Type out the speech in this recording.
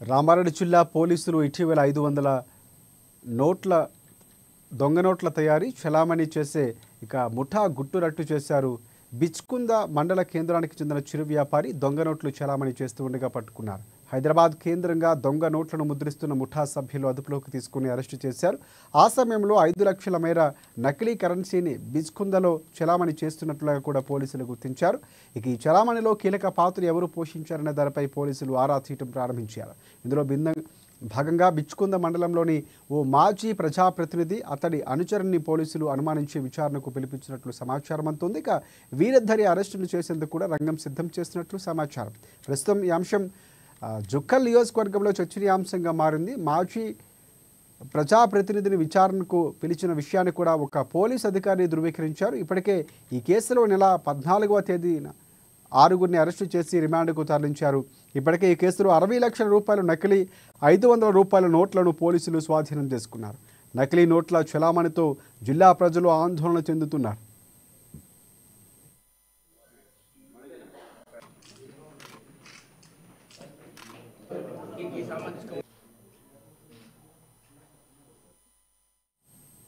రామారెడ్డి జిల్లా పోలీసులు ఇటీవల 500 నోట్ల దొంగ నోట్ల తయారీ చలామణి చేసే ముఠా గుట్టురట్టు చేశారు. బిచ్కుంద మండల కేంద్రానికి చెందిన చిరు వ్యాపారి దొంగ నోట్లు చలామణి చేస్తూ ఉండగా పట్టుకున్నారు. హైదరాబాద్ కేంద్రంగా దొంగ నోట్లను ముద్రిస్తున్న ముఠా సభ్యులు అదుపులోకి తీసుకుని అరెస్టు చేశారు. ఆ సమయంలో 5 లక్షల మేర నకిలీ కరెన్సీని బిచ్కుందలో చలామణి చేస్తున్నట్లుగా కూడా పోలీసులు గుర్తించారు. ఈ చలామణిలో కీలక పాత్ర ఎవరు పోషించారనే దానిపై పోలీసులు ఆరా తీయటం ప్రారంభించారు. ఇందులో భాగంగా బిచ్కుంద మండలంలోని ఓ మాజీ ప్రజాప్రతినిధి అతడి అనుచరుని పోలీసులు అనుమానించి విచారణకు పిలిపించినట్లు సమాచారం అందుతుంది. వీరధరి అరెస్టును చేసేందుకు కూడా రంగం సిద్ధం చేస్తున్నట్లు సమాచారం. ప్రస్తుతం ఈ అంశం జుక్కల్ నియోజకవర్గంలో చర్చనీయాంశంగా మారింది. మాజీ ప్రజాప్రతినిధిని విచారణకు పిలిచిన విషయాన్ని కూడా ఒక పోలీస్ అధికారి ధృవీకరించారు. ఇప్పటికే ఈ కేసులో నెల 14వ తేదీన 6గురిని అరెస్టు చేసి రిమాండ్కు తరలించారు. ఇప్పటికే ఈ కేసులో 60 లక్షల రూపాయల నకిలీ 500 రూపాయల నోట్లను పోలీసులు స్వాధీనం చేసుకున్నారు. నకిలీ నోట్ల చలామణితో జిల్లా ప్రజలు ఆందోళన చెందుతున్నారు.